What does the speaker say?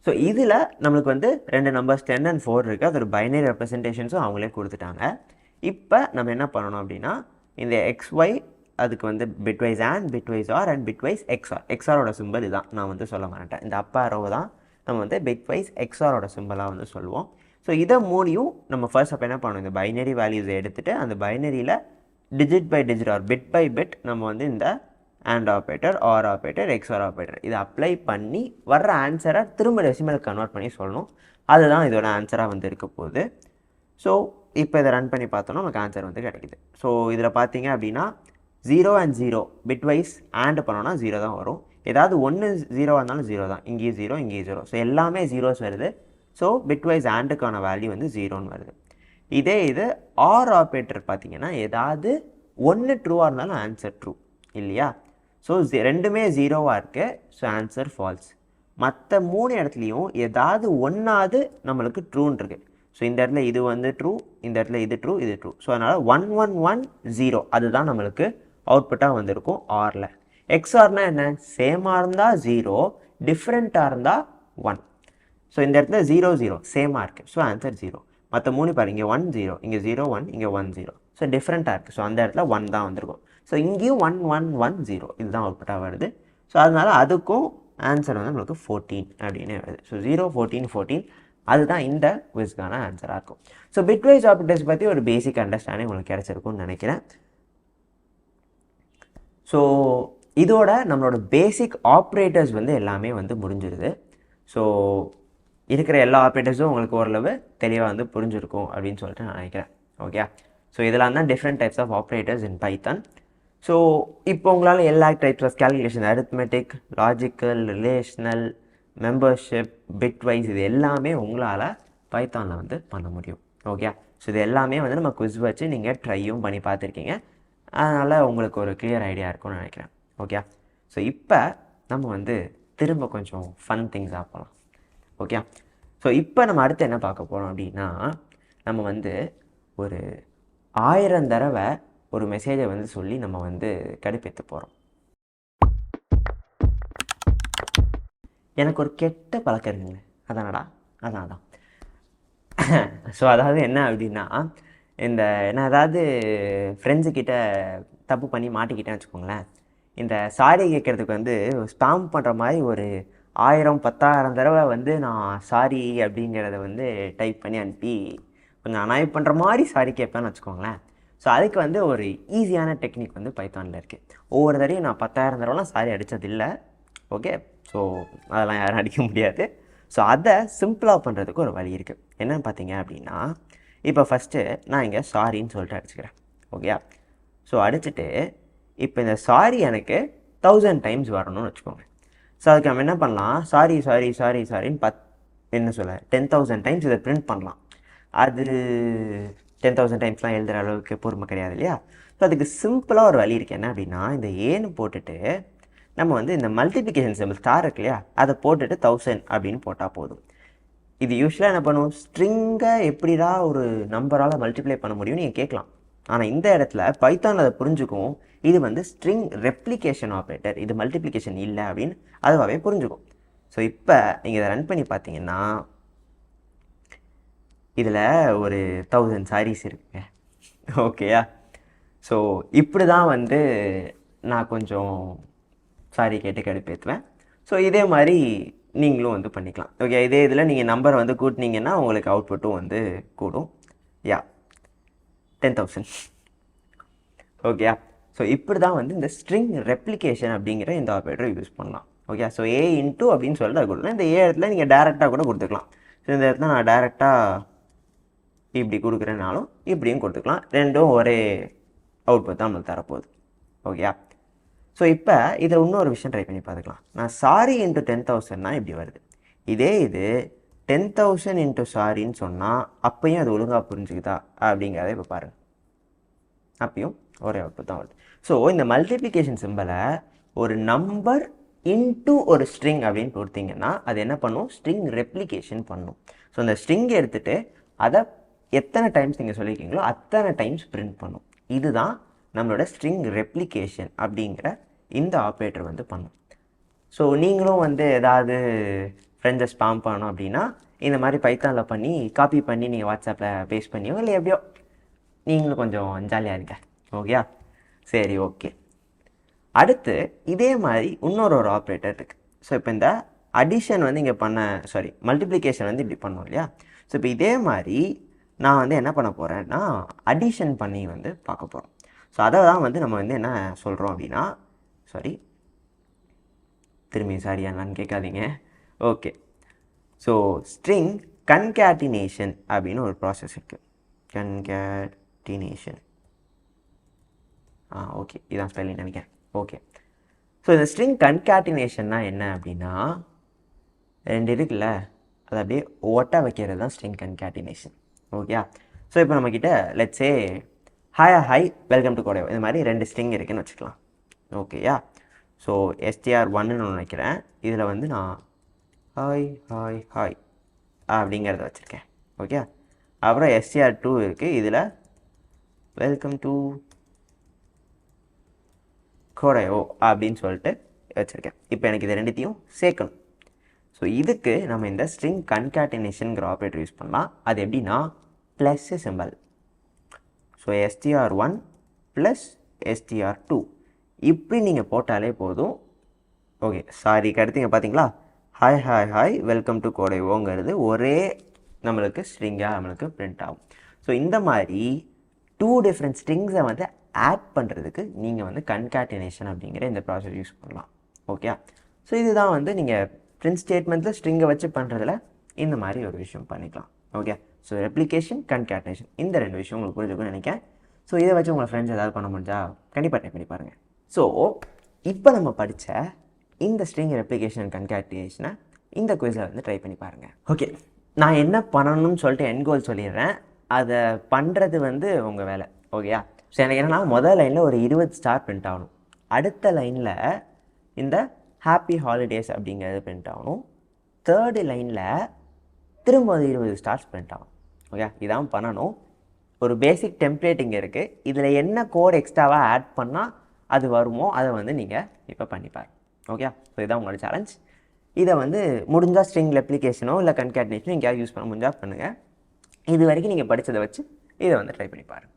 So இதில் நம்மளுக்கு வந்து ரெண்டு நம்பர்ஸ் 10 and 4 இருக்குது. அதோட பைனரி ரெப்ரசன்டேஷன்ஸும் அவங்களே கொடுத்துட்டாங்க. இப்போ நம்ம என்ன பண்ணணும் அப்படின்னா இந்த XY அதுக்கு வந்து bitwise and bitwise or and bitwise எக்ஸ்ஆரோட சிம்பிள் இதுதான். நான் வந்து சொல்ல மாட்டேன், இந்த அப் ஆரோவை தான் நம்ம வந்து பிட்வைஸ் எக்ஸ்ஆரோட சிம்பிளாக வந்து சொல்லுவோம். ஸோ இதை மூடியும் நம்ம ஃபர்ஸ்ட் அப்போ என்ன பண்ணணும், இந்த பைனரி வேல்யூஸை எடுத்துகிட்டு அந்த பைனரியில் digit by digit or bit by bit நம்ம வந்து இந்த AND operator, or operator, XOR operator இதை அப்ளை பண்ணி வர்ற ஆன்சரை திரும்ப டெசிமல் கன்வெர்ட் பண்ணி சொல்லணும். அதுதான் இதோட ஆன்சராக வந்து இருக்க போகுது. ஸோ இப்போ இதை ரன் பண்ணி பார்த்தோன்னா நமக்கு ஆன்சர் வந்து கிடைக்குது. ஸோ இதில் பார்த்தீங்க அப்படின்னா 0 and 0 பிட்வைஸ் AND பண்ணோன்னா 0 தான் வரும். ஏதாவது ஒன்று 0 இருந்தாலும் 0 தான். இங்கேயும் 0, இங்கேயும் 0. ஸோ எல்லாமே ஜீரோஸ் வருது. ஸோ பிட்வைஸ் ANDக்கான வேல்யூ வந்து 0ன்னு வருது. இதே இது ஆர் ஆப்ரேட்டர் பார்த்தீங்கன்னா ஏதாவது ஒன்று ட்ரூவாக இருந்தாலும் ஆன்சர் ட்ரூ இல்லையா? ஸோ ரெண்டுமே ஜீரோவாக இருக்குது. So answer falls. மற்ற 3 இடத்துலையும் ஏதாவது ஒன்றாவது நம்மளுக்கு ட்ரூன்னு இருக்குது. ஸோ இந்த இடத்துல இது வந்து ட்ரூ, இந்த இடத்துல இது ட்ரூ, இது ட்ரூ. ஸோ அதனால் 1 1 1 0 அதுதான் நம்மளுக்கு அவுட்புட்டாக வந்திருக்கும் ஆரில். எக்ஸ்ஆர்னால் என்ன, சேமாக இருந்தால் 0, டிஃப்ரெண்ட்டாக இருந்தால் 1. ஸோ இந்த இடத்துல 0 0 சேமாக இருக்குது. So answer 0. மற்ற 3 பாருங்க, இங்கே 1 0, இங்கே 0 1, இங்கே 1 0. ஸோ டிஃப்ரெண்ட்டாக இருக்குது. ஸோ அந்த இடத்துல 1 தான் வந்திருக்கும். ஸோ இங்கேயும் 1 1 1 0 இதுதான் அவுட்புட்டாக வருது. ஸோ அதனால் அதுக்கும் ஆன்சர் வந்து நம்மளுக்கு 14 அப்படின்னு வருது. ஸோ 0 14 14 அதுதான் இந்த குவிஸ்க்கான ஆன்சராக இருக்கும். ஸோ பிட்வைஸ் ஆப்ரேட்டர்ஸ் பற்றி ஒரு பேசிக் அண்டர்ஸ்டாண்டிங் உங்களுக்கு கிடச்சிருக்கும்னு நினைக்கிறேன். ஸோ இதோட நம்மளோட பேசிக் ஆப்ரேட்டர்ஸ் வந்து எல்லாமே வந்து முடிஞ்சிருது. ஸோ இருக்கிற எல்லா ஆப்ரேட்டர்ஸும் உங்களுக்கு ஓரளவு தெளிவாக வந்து புரிஞ்சிருக்கும் அப்படின்னு சொல்லிட்டு நான் நினைக்கிறேன். ஓகே, ஸோ இதெல்லாம் தான் different types of operators in Python. So இப்போ உங்களால் எல்லா types of calculation, arithmetic, logical, relational, membership, bitwise இது எல்லாமே உங்களால் பைத்தானில் வந்து பண்ண முடியும். ஓகே, ஸோ இது எல்லாமே வந்து நம்ம குவிஸ் வச்சு நீங்கள் ட்ரையும் பண்ணி பார்த்துருக்கீங்க. அதனால் உங்களுக்கு ஒரு கிளியர் ஐடியா இருக்கும்னு நினைக்கிறேன். ஓகே, ஸோ இப்போ நம்ம வந்து திரும்ப கொஞ்சம் ஃபன் திங்ஸாக போகலாம். ஓகே, ஸோ இப்போ நம்ம அடுத்து என்ன பார்க்க போகிறோம் அப்படின்னா நம்ம வந்து ஒரு 1000 தடவை ஒரு மெசேஜை வந்து சொல்லி நம்ம வந்து கடுப்பேற்ற போகிறோம். எனக்கு ஒரு கெட்ட பழக்கம் இருக்குங்க, அதானடா அதான். ஸோ அதாவது என்ன அப்படின்னா இந்த நான் ஏதாவது ஃப்ரெண்ட்ஸுக்கிட்ட தப்பு பண்ணி மாட்டிக்கிட்டேன்னு வச்சுக்கோங்களேன், இந்த சாரி கேட்குறதுக்கு வந்து ஸ்பாம் பண்ணுற மாதிரி ஒரு 1000 10,000 தடவை வந்து நான் சாரி அப்படிங்கிறத வந்து டைப் பண்ணி அனுப்பி கொஞ்சம் அனாய் பண்ணுற மாதிரி சாரி கேட்பேன்னு வச்சுக்கோங்களேன். ஸோ அதுக்கு வந்து ஒரு ஈஸியான டெக்னிக் வந்து பைத்தானில் இருக்குது. ஒவ்வொரு தடையும் நான் 10,000 தடவைலாம் சாரி அடித்ததில்லை. ஓகே, ஸோ அதெல்லாம் யாரும் அடிக்க முடியாது. ஸோ அதை சிம்பிளாக பண்ணுறதுக்கு ஒரு வழி இருக்குது. என்னென்னு பார்த்தீங்க அப்படின்னா இப்போ ஃபஸ்ட்டு நான் இங்கே சாரின்னு சொல்லிட்டு அடிச்சுக்கிறேன். ஓகே, ஸோ அடிச்சுட்டு இப்போ இந்த சாரி எனக்கு 1000 டைம்ஸ் வரணும்னு வச்சுக்கோங்க. ஸோ அதுக்கு நம்ம என்ன பண்ணலாம், சாரி சாரி சாரி சாரின்னு என்ன சொல்ல 10,000 டைம்ஸ் இதை பிரிண்ட் பண்ணலாம். அது 10,000 டைம்ஸ்லாம் எழுதுகிற அளவுக்கு பொறுமை கிடையாது இல்லையா? ஸோ அதுக்கு சிம்பிளாக ஒரு வழி இருக்குது. என்ன அப்படின்னா இந்த ஏன்னு போட்டுட்டு நம்ம வந்து இந்த மல்டிப்ளிகேஷன் சிம்பிள் ஸ்டார் இருக்கு இல்லையா, அதை போட்டுட்டு 1000 அப்படின்னு போட்டால் போதும். இது யூஸ்வலாக என்ன பண்ணுவோம், ஸ்ட்ரிங்கை எப்படிடா ஒரு நம்பரால் மல்டிப்ளை பண்ண முடியும்னு நீங்கள் கேட்கலாம். ஆனால் இந்த இடத்துல பைத்தான் அதை புரிஞ்சுக்கும், இது வந்து ஸ்ட்ரிங் ரெப்ளிகேஷன் ஆப்ரேட்டர், இது மல்டிப்ளிகேஷன் இல்லை அப்படின்னு அதுவாகவே புரிஞ்சுக்கும். ஸோ இப்போ நீங்கள் இதை ரன் பண்ணி பார்த்தீங்கன்னா இதில் ஒரு 1000 சாரீஸ் இருக்குங்க. ஓகேயா? ஸோ இப்படி தான் வந்து நான் கொஞ்சம் சாரி கேட்டு கடுப்பேற்றுவேன். ஸோ இதே மாதிரி நீங்களும் வந்து பண்ணிக்கலாம். ஓகே, இதே இதில் நீங்கள் நம்பரை வந்து கூட்டினீங்கன்னா உங்களுக்கு அவுட்புட்டும் வந்து கூடும். யா 10,000. ஓகே, ஸோ இப்படி தான் வந்து இந்த ஸ்ட்ரிங் ரெப்ளிகேஷன் அப்படிங்கிற இந்த ஆப்ரேட்டரை யூஸ் பண்ணலாம். ஓகே, ஸோ A இன்ட்டு அப்படின்னு சொல்லிட்டு அது கொடுக்கலாம். இந்த A இடத்துல நீங்கள் டேரெக்டாக கூட கொடுத்துக்கலாம். ஸோ இந்த இடத்துல நான் டேரெக்டாக இப்படி கொடுக்குறேனாலும் இப்படியும் கொடுத்துக்கலாம். ரெண்டும் ஒரே அவுட்புட் தான் நம்மளுக்கு தரப்போகுது. ஓகே, ஸோ இப்போ இதை இன்னொரு விஷயம் ட்ரை பண்ணி பார்த்துக்கலாம். நான் சாரி இன்ட்டு 10,000னா இப்படி வருது. இதே இது 10,000 இன்ட்டு சாரின்னு சொன்னால் அப்பையும் அது ஒழுங்காக புரிஞ்சுக்குதா அப்படிங்கிறத இப்போ பாருங்கள். அப்பையும் ஒரே அவுட்புட் தான் வருது. ஸோ இந்த மல்டிப்ளிகேஷன் சிம்பிளை ஒரு நம்பர் இன்ட்டு ஒரு ஸ்ட்ரிங் அப்படின்னு கொடுத்தீங்கன்னா அது என்ன பண்ணும், ஸ்ட்ரிங் ரெப்ளிகேஷன் பண்ணும். ஸோ அந்த ஸ்ட்ரிங் எடுத்துகிட்டு அதை எத்தனை டைம்ஸ் நீங்கள் சொல்லியிருக்கீங்களோ அத்தனை டைம்ஸ் பிரிண்ட் பண்ணும். இதுதான் நம்மளோட ஸ்ட்ரிங் ரெப்ளிகேஷன் அப்படிங்கிற இந்த ஆப்ரேட்டர் வந்து பண்ணும். ஸோ நீங்களும் வந்து ஏதாவது ஃப்ரெண்ட்ஸை ஸ்பாம் பண்ணணும் அப்படின்னா இந்த மாதிரி பைத்தானில் பண்ணி காப்பி பண்ணி நீங்கள் வாட்ஸ்அப்பில் பேஸ்ட் பண்ணியோ இல்லை எப்படியோ நீங்களும் கொஞ்சம் ஜாலியாக இருங்க. ஓகேயா? சரி, ஓகே. அடுத்து இதே மாதிரி இன்னொரு ஆப்ரேட்டர் இருக்குது. ஸோ இப்போ இந்த அடிஷன் வந்து இங்கே மல்டிப்ளிகேஷன் வந்து இப்படி பண்ணோம் இல்லையா? ஸோ இப்போ இதே மாதிரி நான் வந்து என்ன பண்ண போகிறேன்னா அடிஷன் பண்ணி வந்து பார்க்க போகிறோம். ஸோ அதை தான் வந்து நம்ம வந்து என்ன சொல்கிறோம் அப்படின்னா என்னன்னு கேட்காதீங்க. ஓகே. ஸோ ஸ்ட்ரிங் கன்கேட்டினேஷன் அப்படின்னு ஒரு ப்ராசஸ் இருக்குது. கன்கேட்டினேஷன். ஓகே, இதான் ஸ்பெல்லிங் நினைக்கிறேன். ஓகே. ஸோ இந்த ஸ்ட்ரிங் கன்கேட்டினேஷன்னா என்ன அப்படின்னா 2 இருக்குல்ல, அதை அப்படியே ஒட்ட வைக்கிறது தான் ஸ்ட்ரிங் கன்கேட்டினேஷன். ஓகே. ஸோ இப்போ நம்மக்கிட்ட லெட்ஸே ஹாய் வெல்கம் டு கோடேவோ இந்த மாதிரி 2 ஸ்ட்ரிங் இருக்குதுன்னு வச்சுக்கலாம். ஓகேயா? ஸோ str1ன்னு ஒன்று வைக்கிறேன். இதில் வந்து நான் ஹாய் அப்படிங்கிறத வச்சுருக்கேன். ஓகே. அப்புறம் str2 இருக்குது. இதில் வெல்கம் டு கோடேவோ அப்படின்னு சொல்லிட்டு வச்சுருக்கேன். இப்போ எனக்கு இது 2த்தையும் சேர்க்கணும். ஸோ இதுக்கு நம்ம இந்த ஸ்ட்ரிங் கன்கேட்டினேஷனுங்கிற ஆப்ரேட்டர் யூஸ் பண்ணலாம். அது எப்படின்னா plus symbol. So str1 plus str2 இப்படி நீங்கள் போட்டாலே போதும். ஓகே, அடுத்தீங்க பார்த்தீங்களா? ஹாய் வெல்கம் டு கோடேவோங்கிறது ஒரே நம்மளுக்கு ஸ்ட்ரிங்காக நம்மளுக்கு பிரிண்ட் ஆகும். ஸோ இந்த மாதிரி 2 டிஃப்ரெண்ட் ஸ்ட்ரிங்ஸை வந்து ஆட் பண்ணுறதுக்கு நீங்கள் வந்து கன்கேட்டினேஷன் அப்படிங்கிற இந்த ப்ராசஸ் யூஸ் பண்ணலாம். ஓகே. ஸோ இதுதான் வந்து நீங்கள் பிரிண்ட் ஸ்டேட்மெண்ட்டில் ஸ்ட்ரிங்கை வச்சு பண்ணுறதுல இந்த மாதிரி ஒரு விஷயம் பண்ணிக்கலாம். ஓகே. ஸோ ரெப்ளிகேஷன், கன்கேட்டினேஷன் இந்த 2 விஷயம் உங்களுக்கு புரிஞ்சுக்கணும்னு நினைக்கிறேன். ஸோ இதை வச்சு உங்கள் ஃப்ரெண்ட்ஸ் ஏதாவது பண்ண முடிஞ்சால் கண்டிப்பாக ட்ரை பண்ணி பாருங்கள். ஸோ இப்போ நம்ம படித்த இந்த ஸ்ட்ரிங் ரெப்ளிகேஷன் அண்ட் கன்கேட்டினேஷனை இந்த குயிஸில் வந்து ட்ரை பண்ணி பாருங்கள். ஓகே, நான் என்ன பண்ணணும்னு சொல்லிட்டு என் கோல் சொல்லிடுறேன். அதை பண்ணுறது வந்து உங்கள் வேலை. ஓகேயா? ஸோ எனக்கு என்னென்னா முதல் லைனில் ஒரு 20 ஸ்டார் பிரிண்ட் ஆகணும். அடுத்த லைனில் இந்த ஹாப்பி ஹாலிடேஸ் அப்படிங்கிறது பிரிண்ட் ஆகணும். 3rd லைனில் திரும்ப 20 ஸ்டார்ஸ் பிரிண்ட் ஆகும். ஓகே, இதான் பண்ணணும். ஒரு பேசிக் டெம்ப்ளேட் இங்கே இருக்குது. இதில் என்ன கோட் எக்ஸ்ட்ராவாக ஆட் பண்ணால் அது வருமோ அதை வந்து நீங்கள் இப்போ பண்ணிப்பார். ஓகே. ஸோ இதுதான் உங்களோட சேலஞ்ச். இதை வந்து முடிஞ்சால் ஸ்ட்ரிங் ரெப்ளிகேஷனோ இல்லை கன்கேட்டினேஷனோ எங்கேயாவது யூஸ் பண்ண முடிஞ்சால் பண்ணுங்கள். இது வரைக்கும் நீங்கள் படித்ததை வச்சு இதை வந்து ட்ரை பண்ணி பாருங்கள்.